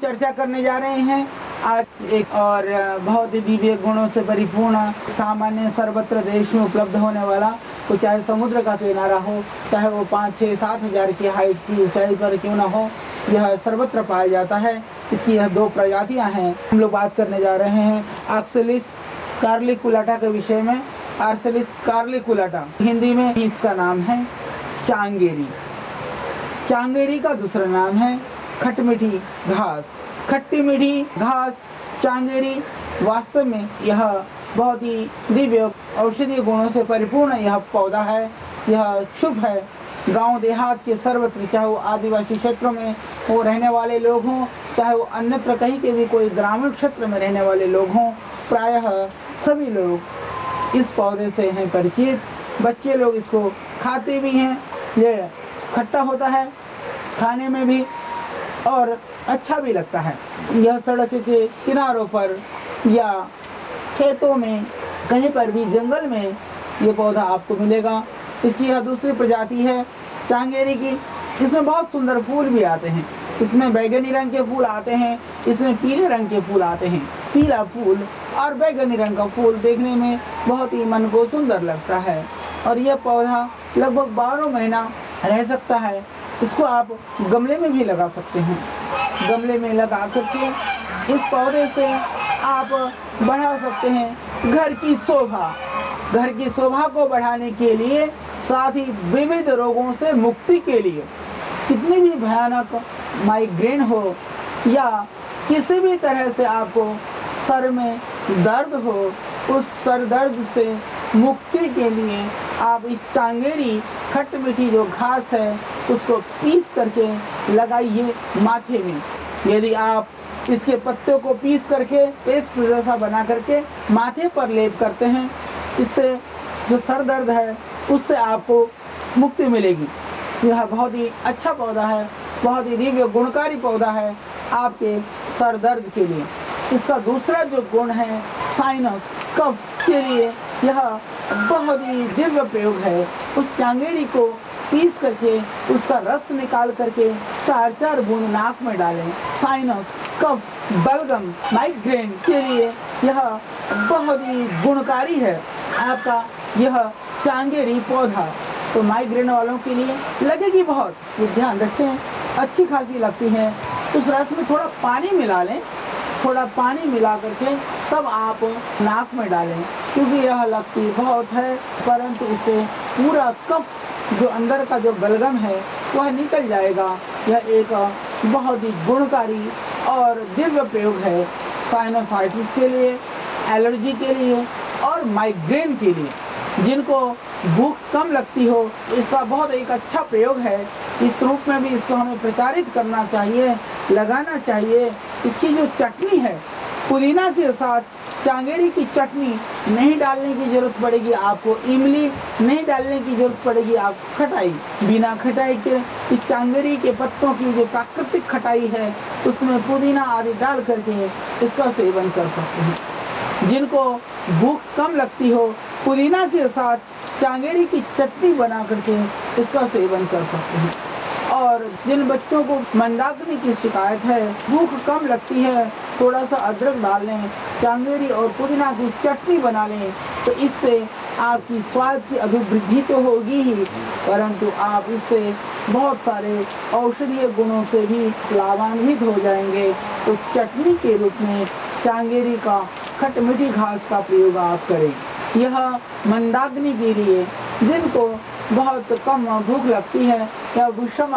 चर्चा करने जा रहे हैं। आज एक और बहुत ही दिव्य गुणों से परिपूर्ण सामान्य सर्वत्र देश में उपलब्ध होने वाला, तो चाहे समुद्र का किनारा हो, चाहे वो 5-6-7 हज़ार की हाइट की ऊंचाई पर क्यों ना हो, यह सर्वत्र पाया जाता है। इसकी यह 2 प्रजातियां हैं। हम लोग बात करने जा रहे हैं ऑक्सैलिस कार्लिकुलाटा के विषय में। ऑक्सैलिस कार्लिकुलाटा हिंदी में इसका नाम है चांगेरी। चांगेरी का दूसरा नाम है खटमीठी घास। खट्टी मीठी घास चांगेरी, वास्तव में यह बहुत ही दिव्य औषधीय गुणों से परिपूर्ण यह पौधा है। यह शुभ है। गांव देहात के सर्वत्र, चाहे वो आदिवासी क्षेत्रों में वो रहने वाले लोग हों, चाहे वो अन्यत्र कहीं के भी कोई ग्रामीण क्षेत्र में रहने वाले लोग हों, प्रायः सभी लोग इस पौधे से हैं परिचित। बच्चे लोग इसको खाते भी हैं। ये खट्टा होता है खाने में भी और अच्छा भी लगता है। यह सड़क के किनारों पर या खेतों में, कहीं पर भी जंगल में ये पौधा आपको मिलेगा। इसकी यह दूसरी प्रजाति है चांगेरी की। इसमें बहुत सुंदर फूल भी आते हैं। इसमें बैगनी रंग के फूल आते हैं, इसमें पीले रंग के फूल आते हैं। पीला फूल और बैगनी रंग का फूल देखने में बहुत ही मन को सुंदर लगता है। और यह पौधा लगभग 12 महीना रह सकता है। इसको आप गमले में भी लगा सकते हैं। गमले में लगा करके इस पौधे से आप बढ़ा सकते हैं घर की शोभा। घर की शोभा को बढ़ाने के लिए, साथ ही विविध रोगों से मुक्ति के लिए, कितनी भी भयानक माइग्रेन हो या किसी भी तरह से आपको सर में दर्द हो, उस सर दर्द से मुक्ति के लिए आप इस चांगेरी खट्ट मीठी जो घास है उसको पीस करके लगाइए माथे में। यदि आप इसके पत्तों को पीस करके पेस्ट जैसा बना करके माथे पर लेप करते हैं, इससे जो सर दर्द है उससे आपको मुक्ति मिलेगी। यह बहुत ही अच्छा पौधा है, बहुत ही दिव्य गुणकारी पौधा है आपके सर दर्द के लिए। इसका दूसरा जो गुण है साइनस कफ के लिए, यह बहुत ही दिव्य प्रयोग है। उस चांगेरी को पीस करके उसका रस निकाल करके 4-4 बूंद नाक में डालें। साइनस कफ बलगम माइग्रेन के लिए यह बहुत ही गुणकारी है आपका यह चांगेरी पौधा। तो माइग्रेन वालों के लिए लगेगी बहुत, ये ध्यान रखें, अच्छी खासी लगती है। उस रस में थोड़ा पानी मिला लें, थोड़ा पानी मिला करके तब आप नाक में डालें, क्योंकि यह लगती बहुत है, परंतु इससे पूरा कफ जो अंदर का जो बलगम है वह निकल जाएगा। यह एक बहुत ही गुणकारी और दिव्य प्रयोग है साइनोसाइटिस के लिए, एलर्जी के लिए और माइग्रेन के लिए। जिनको भूख कम लगती हो, इसका बहुत एक अच्छा प्रयोग है। इस रूप में भी इसको हमें प्रचारित करना चाहिए, लगाना चाहिए। इसकी जो चटनी है, पुदीना के साथ चांगेरी की चटनी नहीं डालने की जरूरत पड़ेगी आपको, इमली नहीं डालने की जरूरत पड़ेगी आपको, खटाई बिना खटाई के इस चांगेरी के पत्तों की जो प्राकृतिक खटाई है उसमें पुदीना आदि डाल करके इसका सेवन कर सकते हैं। जिनको भूख कम लगती हो, पुदीना के साथ चांगेरी की चटनी बना करके इसका सेवन कर सकते हैं। और जिन बच्चों को मंदाग्नि की शिकायत है, भूख कम लगती है, थोड़ा सा अदरक डाल लें, चांगेरी और पुदीना की चटनी बना लें, तो इससे आपकी स्वाद की अभिवृद्धि तो होगी ही, परंतु आप इससे बहुत सारे औषधीय गुणों से भी लाभान्वित हो जाएंगे। तो चटनी के रूप में चांगेरी का खट्ट मीठी घास का प्रयोग आप करें। यह मंदाग्नि के लिए, जिनको बहुत कम भूख लगती है, या विषम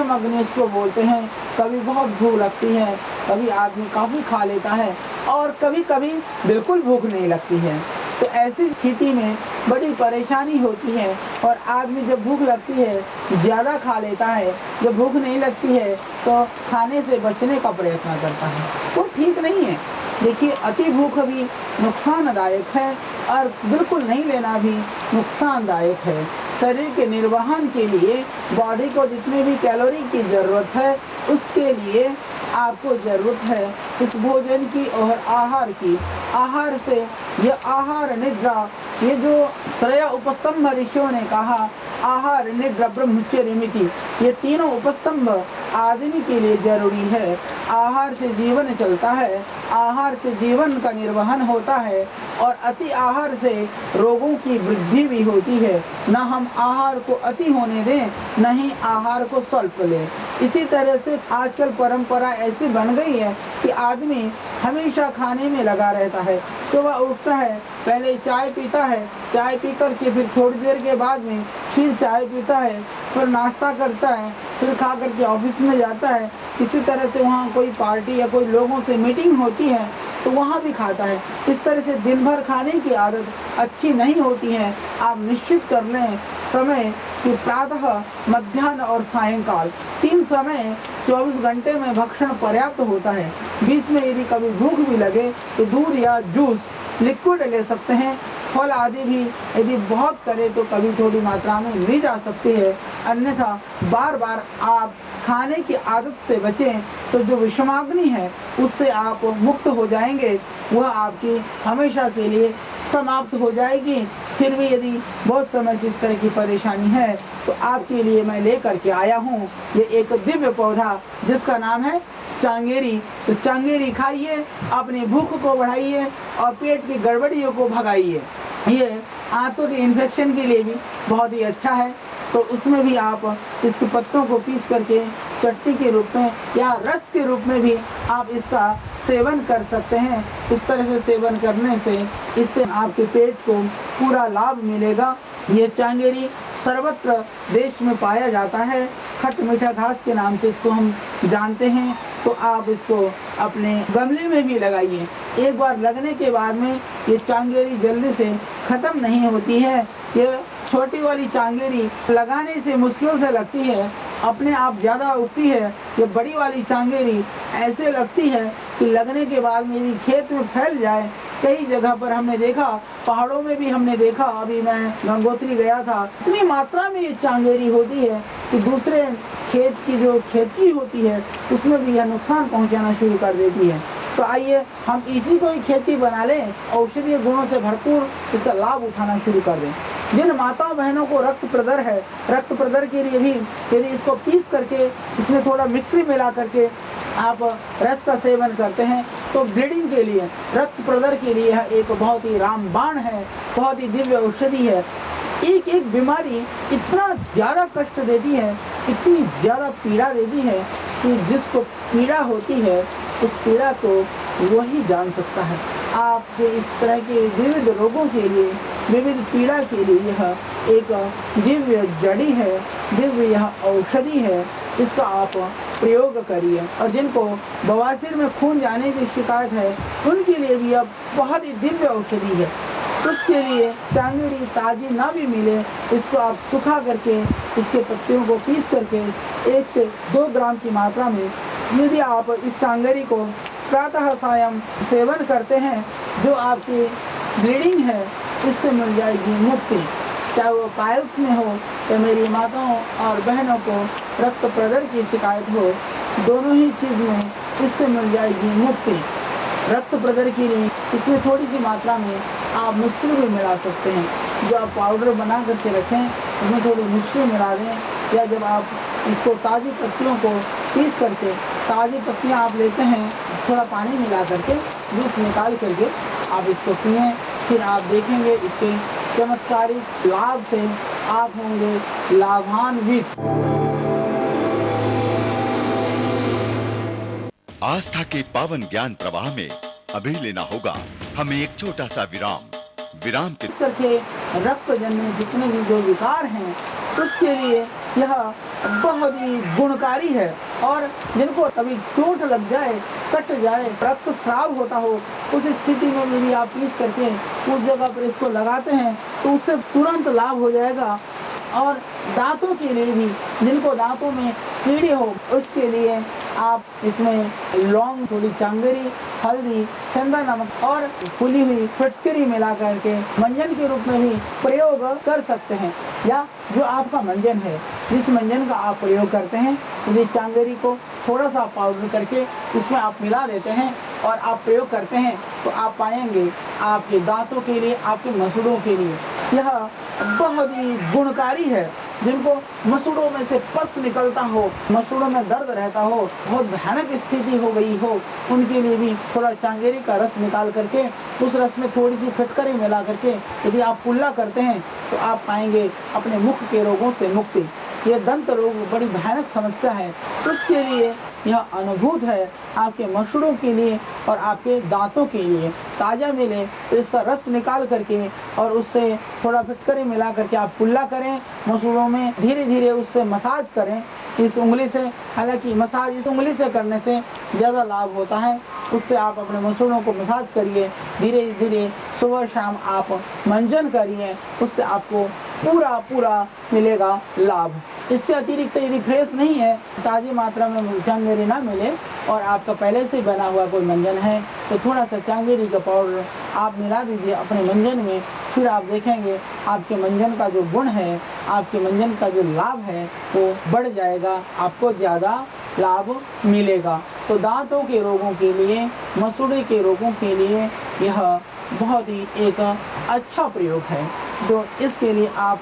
अग्नि इसको बोलते हैं, कभी बहुत भूख लगती है, कभी आदमी काफ़ी खा लेता है और कभी कभी बिल्कुल भूख नहीं लगती है, तो ऐसी स्थिति में बड़ी परेशानी होती है। और आदमी जब भूख लगती है ज़्यादा खा लेता है, जब भूख नहीं लगती है तो खाने से बचने का प्रयत्न करता है, वो ठीक नहीं है। देखिए, अति भूख भी नुकसानदायक है और बिल्कुल नहीं लेना भी नुकसानदायक है। शरीर के निर्वहन के लिए बॉडी को जितने भी कैलोरी की ज़रूरत है, उसके लिए आपको ज़रूरत है इस भोजन की और आहार की। आहार से यह आहार निद्रा, ये जो त्रय उपस्तंभ ऋषियों ने कहा, आहार निद्रा ब्रह्मचर्य मिति, ये तीनों उपस्तंभ आदमी के लिए जरूरी है। आहार से जीवन चलता है, आहार से जीवन का निर्वहन होता है और अति आहार से रोगों की वृद्धि भी होती है। न हम आहार को अति होने दें, न ही आहार को स्वल्प लें। इसी तरह से आजकल परंपरा ऐसी बन गई है कि आदमी हमेशा खाने में लगा रहता है। सुबह उठता है, पहले चाय पीता है, चाय पी कर के फिर थोड़ी देर के बाद में फिर चाय पीता है, फिर नाश्ता करता है, फिर खा कर के ऑफिस में जाता है। इसी तरह से वहाँ कोई पार्टी या कोई लोगों से मीटिंग होती है तो वहाँ भी खाता है। इस तरह से दिन भर खाने की आदत अच्छी नहीं होती है। आप निश्चित कर लें समय कि प्रातः, मध्याह्न और सायंकाल 3 समय 24 घंटे में भक्षण पर्याप्त होता है। बीच में यदि कभी भूख भी लगे तो दूध या जूस लिक्विड ले सकते हैं। फल आदि भी यदि बहुत करे तो कभी थोड़ी मात्रा में ली जा सकती है। अन्यथा बार बार आप खाने की आदत से बचें तो जो विषमाग्नि है उससे आप मुक्त हो जाएंगे, वह आपकी हमेशा के लिए समाप्त हो जाएगी। फिर भी यदि बहुत समय से इस तरह की परेशानी है तो आपके लिए मैं लेकर के आया हूँ ये एक दिव्य पौधा जिसका नाम है चांगेरी। तो चांगेरी खाइए, अपनी भूख को बढ़ाइए और पेट की गड़बड़ियों को भगाइए। ये आंतों के इन्फेक्शन के लिए भी बहुत ही अच्छा है। तो उसमें भी आप इसके पत्तों को पीस करके चटनी के रूप में या रस के रूप में भी आप इसका सेवन कर सकते हैं। उस तरह से सेवन करने से इससे आपके पेट को पूरा लाभ मिलेगा। ये चांगेरी सर्वत्र देश में पाया जाता है। खट मीठा घास के नाम से इसको हम जानते हैं। तो आप इसको अपने गमले में भी लगाइए। एक बार लगने के बाद में ये चांगेरी जल्दी से ख़त्म नहीं होती है। ये छोटी वाली चांगेरी लगाने से मुश्किल से लगती है, अपने आप ज़्यादा उगती है। ये बड़ी वाली चांगेरी ऐसे लगती है कि लगने के बाद मेरी खेत में फैल जाए। कई जगह पर हमने देखा, पहाड़ों में भी हमने देखा। अभी मैं गंगोत्री गया था, इतनी मात्रा में ये चांगेरी होती है कि दूसरे खेत की जो खेती होती है उसमें भी यह नुकसान पहुंचाना शुरू कर देती है। तो आइए हम इसी को ही खेती बना लें, औषधीय गुणों से भरपूर इसका लाभ उठाना शुरू कर दें। जिन माताओं बहनों को रक्त प्रदर है, रक्त प्रदर के लिए भी यदि इसको पीस करके इसमें थोड़ा मिश्री मिला करके आप रस का सेवन करते हैं तो ब्लीडिंग के लिए, रक्त प्रदर के लिए यह एक बहुत ही रामबाण है, बहुत ही दिव्य औषधि है। एक एक बीमारी इतना ज़्यादा कष्ट देती है, इतनी ज़्यादा पीड़ा देती है कि जिसको पीड़ा होती है उस पीड़ा को वही जान सकता है। आपके इस तरह के विविध रोगों के लिए, विविध पीड़ा के लिए यह एक दिव्य जड़ी है, दिव्य यह औषधि है। इसका आप प्रयोग करिए। और जिनको बवासीर में खून जाने की शिकायत है उनके लिए भी यह बहुत ही दिव्य औषधि है। उसके लिए चांगेरी ताज़ी ना भी मिले, इसको आप सुखा करके इसके पत्तियों को पीस करके 1 से 2 ग्राम की मात्रा में यदि आप इस चांगेरी को प्रातः सायं सेवन करते हैं, जो आपकी ब्लीडिंग है इससे मिल जाएगी मुक्ति। चाहे वो पाइल्स में हो या मेरी माताओं और बहनों को रक्त प्रदर की शिकायत हो, दोनों ही चीज़ में इससे मिल जाएगी मुक्ति। रक्त प्रदर के लिए इसमें थोड़ी सी मात्रा में आप मिश्री भी मिला सकते हैं। जो आप पाउडर बना करके रखें उसमें थोड़ी मिश्री मिला दें, या जब आप इसको ताज़ी पत्तियों को पीस करके, ताज़ी पत्तियां आप लेते हैं, थोड़ा पानी मिला करके जूस निकाल करके आप इसको पिएं। फिर आप देखेंगे इसके चमत्कारिक लाभ से आप होंगे लाभान्वित। आस्था के पावन ज्ञान प्रवाह में अभी लेना होगा हमें एक छोटा सा विराम। विराम के करके रक्त जन्य जितने भी जो विकार हैं उसके लिए यह बहुत ही गुणकारी है। और जिनको कभी चोट लग जाए, कट जाए, रक्त स्राव होता हो, उस स्थिति में भी आप पीस करके उस जगह पर इसको लगाते हैं तो उससे तुरंत लाभ हो जाएगा। और दांतों के लिए भी, जिनको दांतों में कीड़े हो उसके लिए आप इसमें लौंग, थोड़ी चांगेरी, हल्दी, सेंधा नमक और फूली हुई फिटकरी मिला करके मंजन के रूप में भी प्रयोग कर सकते हैं। या जो आपका मंजन है, जिस मंजन का आप प्रयोग करते हैं, यदि चांगेरी को थोड़ा सा पाउडर करके उसमें आप मिला देते हैं और आप प्रयोग करते हैं तो आप पाएंगे आपके दांतों के लिए, आपके मसूड़ों के लिए यह बहुत ही गुणकारी है। जिनको मसूड़ों में से पस निकलता हो, मसूड़ों में दर्द रहता हो, बहुत भयानक स्थिति हो गई हो, उनके लिए भी थोड़ा चांगेरी का रस निकाल करके उस रस में थोड़ी सी फिटकरी मिला करके यदि आप कुल्ला करते हैं तो आप पाएंगे अपने मुख के रोगों से मुक्ति। ये दंत रोग बड़ी भयानक समस्या है, उसके लिए यह अनुभूत है आपके मसूड़ों के लिए और आपके दांतों के लिए। ताज़ा मिले तो इसका रस निकाल करके और उससे थोड़ा फिटकरी मिला करके आप कुल्ला करें, मसूड़ों में धीरे धीरे उससे मसाज करें इस उंगली से। हालांकि मसाज इस उंगली से करने से ज़्यादा लाभ होता है, उससे आप अपने मसूड़ों को मसाज करिए, धीरे धीरे सुबह शाम आप मंजन करिए, उससे आपको पूरा मिलेगा लाभ। इसके अतिरिक्त यदि फ्रेश नहीं है, ताज़ी मात्रा में चांगेरी ना मिले और आपका पहले से बना हुआ कोई मंजन है तो थोड़ा सा चांगेरी का पाउडर आप मिला दीजिए अपने मंजन में। फिर आप देखेंगे आपके मंजन का जो गुण है, आपके मंजन का जो लाभ है वो बढ़ जाएगा, आपको ज़्यादा लाभ मिलेगा। तो दांतों के रोगों के लिए, मसूड़े के रोगों के लिए यह बहुत ही एक अच्छा प्रयोग है। तो इसके लिए आप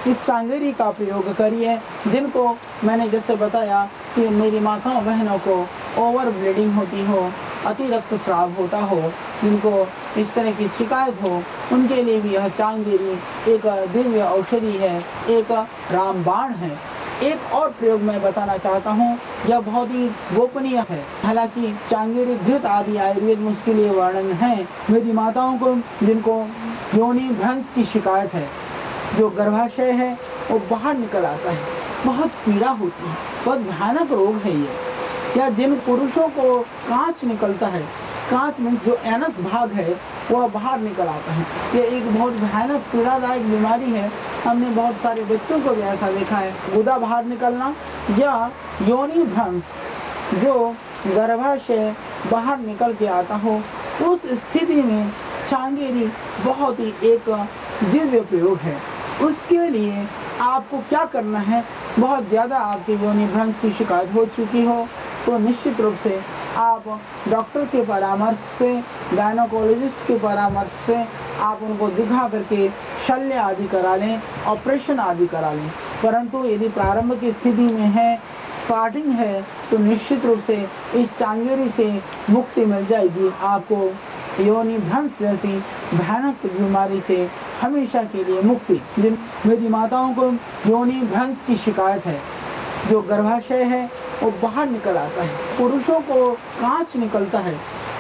इस चांगेरी का प्रयोग करिए। जिनको मैंने जैसे बताया कि मेरी माताओं बहनों को ओवर ब्लीडिंग होती हो, अति रक्तस्राव होता हो, जिनको इस तरह की शिकायत हो, उनके लिए भी यह चांगेरी एक दिव्य औषधि है, एक रामबाण है। एक और प्रयोग मैं बताना चाहता हूँ, यह बहुत ही गोपनीय है। हालांकि चांगेरी घृत आदि आयुर्वेद में उसके लिए वर्णन है। मेरी माताओं को जिनको योनि भ्रंश की शिकायत है, जो गर्भाशय है वो बाहर निकल आता है, बहुत पीड़ा होती है, बहुत भयानक रोग है ये। या जिन पुरुषों को कांच निकलता है, कांच में जो एनस भाग है वह बाहर निकल आता है, ये एक बहुत भयानक पीड़ादायक बीमारी है। हमने बहुत सारे बच्चों को भी ऐसा देखा है, गुदा बाहर निकलना या योनि भ्रंश जो गर्भाशय बाहर निकल के आता हो, उस स्थिति में चांगेरी बहुत ही एक दिव्य प्रयोग है। उसके लिए आपको क्या करना है, बहुत ज़्यादा आपकी योनि भ्रंश की शिकायत हो चुकी हो तो निश्चित रूप से आप डॉक्टर के परामर्श से, गायनोकोलॉजिस्ट के परामर्श से आप उनको दिखा करके शल्य आदि करा लें, ऑपरेशन आदि करा लें। परंतु यदि प्रारंभ की स्थिति में है, स्टार्टिंग है, तो निश्चित रूप से इस चांगेरी से मुक्ति मिल जाएगी आपको। योनि भ्रंश जैसी भयानक बीमारी से हमेशा के लिए मुक्ति। जिन मेरी माताओं को योनि भ्रंश की शिकायत है, जो गर्भाशय है वो बाहर निकल आता है, पुरुषों को कांच निकलता है,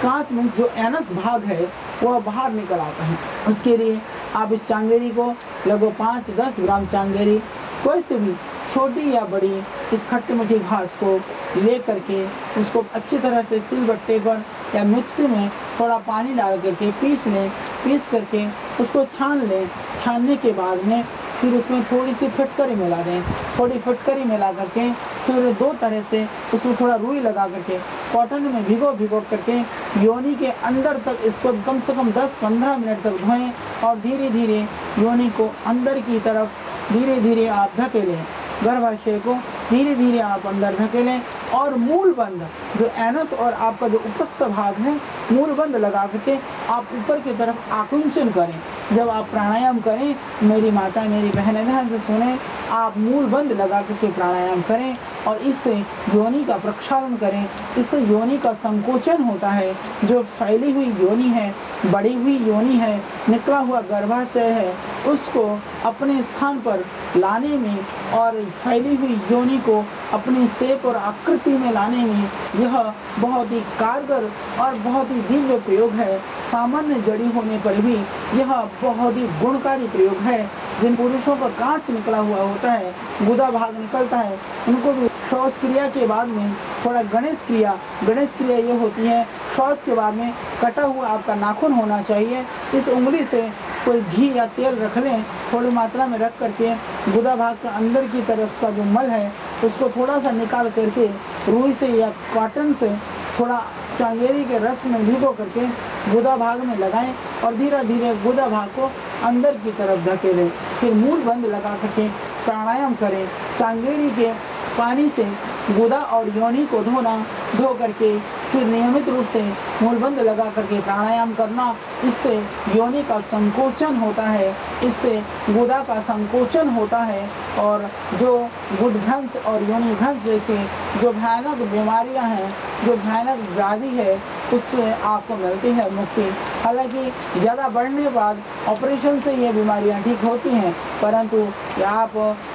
कांच में जो एनस भाग है वह बाहर निकल आता है, उसके लिए आप इस चांगेरी को लगभग 5-10 ग्राम चांगेरी कोई से भी छोटी या बड़ी इस खट्टी मीठी घास को ले करके उसको अच्छी तरह से सिलबट्टे पर या मिक्सी में थोड़ा पानी डाल करके पीस लें, पीस करके उसको छान लें। छानने के बाद में फिर उसमें थोड़ी सी फिटकरी मिला दें, थोड़ी फिटकरी मिला करके फिर 2 तरह से उसमें थोड़ा रुई लगा करके कॉटन में भिगो करके योनि के अंदर तक इसको कम से कम 10-15 मिनट तक धोएं और धीरे धीरे योनि को अंदर की तरफ धीरे धीरे आप धकेलें, गर्भाशय को धीरे धीरे आप अंदर धकेलें और मूल बंद जो एनस और आपका जो उपस्थ भाग है, मूल बंद लगा करके आप ऊपर की तरफ आकुंचन करें। जब आप प्राणायाम करें, मेरी माता मेरी बहनें ध्यान से सुने, आप मूल बंद लगा करके प्राणायाम करें और इससे योनि का प्रक्षालन करें। इससे योनि का संकोचन होता है, जो फैली हुई योनि है, बड़ी हुई योनि है, निकला हुआ गर्भाशय है, उसको अपने स्थान पर लाने में और फैली हुई योनि को अपनी शेप और आकृति में लाने में यह बहुत ही कारगर और बहुत ही दिव्य प्रयोग है। सामान्य जड़ी होने पर भी यह बहुत ही गुणकारी प्रयोग है। जिन पुरुषों पर कांच निकला हुआ होता है, गुदा भाग निकलता है, उनको भी शौच क्रिया के बाद में थोड़ा गणेश क्रिया ये होती है। शौच के बाद में कटा हुआ आपका नाखून होना चाहिए, इस उंगली से कोई घी या तेल रख लें, थोड़ी मात्रा में रख करके गुदा भाग के अंदर की तरफ का जो मल है उसको थोड़ा सा निकाल करके रुई से या कॉटन से थोड़ा चांगेरी के रस में भिगो करके गुदा भाग में लगाएं और धीरे धीरे गुदा भाग को अंदर की तरफ धकेलें। फिर मूल बंद लगा करके प्राणायाम करें। चांगेरी के पानी से गुदा और योनि को धो करके फिर नियमित रूप से मूलबंध लगा करके प्राणायाम करना, इससे योनि का संकोचन होता है, इससे गुदा का संकोचन होता है और जो गुदभ्रंश और योनि भ्रंश जैसे जो भयानक बीमारियां हैं, जो भयानक व्याधि है, उससे आपको मिलती है मुक्ति। हालांकि ज़्यादा बढ़ने बाद ऑपरेशन से ये बीमारियां ठीक होती हैं, परंतु आप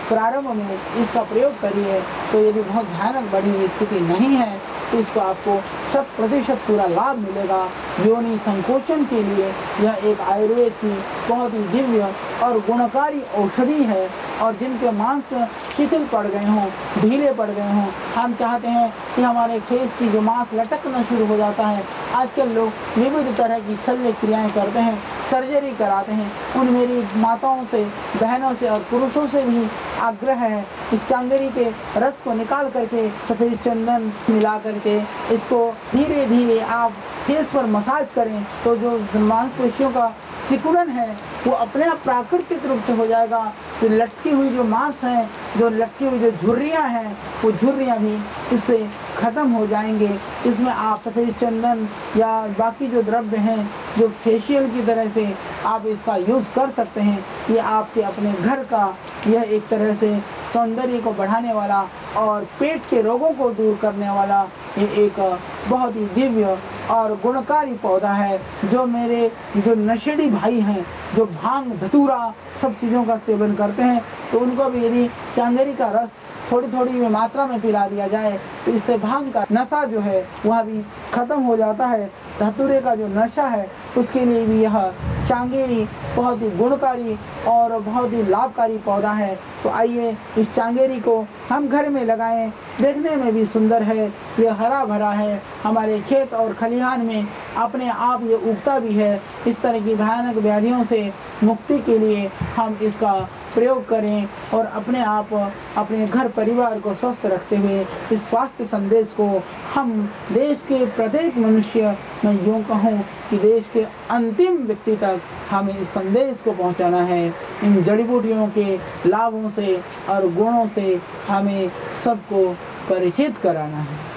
प्रारंभ में इसका प्रयोग करिए तो ये भी बहुत भयानक बड़ी हुई स्थिति नहीं है, तो इसको आपको 100% पूरा लाभ मिलेगा। योनि संकोचन के लिए यह एक आयुर्वेद की बहुत ही दिव्य और गुणकारी औषधि है। और जिनके मांस शिथिल पड़ गए हों, ढीले पड़ गए हों, हम चाहते हैं कि हमारे फेस की जो मांस लटकना शुरू हो जाता है, आजकल लोग विविध तरह की शल्य क्रियाएं करते हैं, सर्जरी कराते हैं। उन मेरी माताओं से, बहनों से और पुरुषों से भी आग्रह है कि चांगेरी के रस को निकाल करके सफ़ेद चंदन मिला करके इसको धीरे धीरे आप फेस पर मसाज करें, तो जो मांसपेशियों का सिकुड़न है वो अपने आप प्राकृतिक रूप से हो जाएगा। जो लटकी हुई जो मांस है, जो लटकी हुई जो झुर्रियाँ हैं, वो झुर्रियाँ भी इससे ख़त्म हो जाएंगे। इसमें आप सफ़ेद चंदन या बाकी जो द्रव्य हैं, जो फेशियल की तरह से आप इसका यूज़ कर सकते हैं। ये आपके अपने घर का यह एक तरह से सौंदर्य को बढ़ाने वाला और पेट के रोगों को दूर करने वाला ये एक बहुत ही दिव्य और गुणकारी पौधा है। जो मेरे जो नशेड़ी भाई हैं, जो भांग धतूरा सब चीज़ों का सेवन करते हैं, तो उनको भी यदि चांगेरी का रस थोड़ी थोड़ी में मात्रा में पिला दिया जाए तो इससे भांग का नशा जो है वह भी ख़त्म हो जाता है। धतूरे का जो नशा है उसके लिए भी यह चांगेरी बहुत ही गुणकारी और बहुत ही लाभकारी पौधा है। तो आइए इस चांगेरी को हम घर में लगाएं, देखने में भी सुंदर है, ये हरा भरा है, हमारे खेत और खलिहान में अपने आप ये उगता भी है। इस तरह की भयानक व्याधियों से मुक्ति के लिए हम इसका प्रयोग करें और अपने आप अपने घर परिवार को स्वस्थ रखते हुए इस स्वास्थ्य संदेश को हम देश के प्रत्येक मनुष्य, मैं यूँ कहूँ कि देश के अंतिम व्यक्ति तक हमें इस संदेश को पहुंचाना है। इन जड़ी बूटियों के लाभों से और गुणों से हमें सबको परिचित कराना है।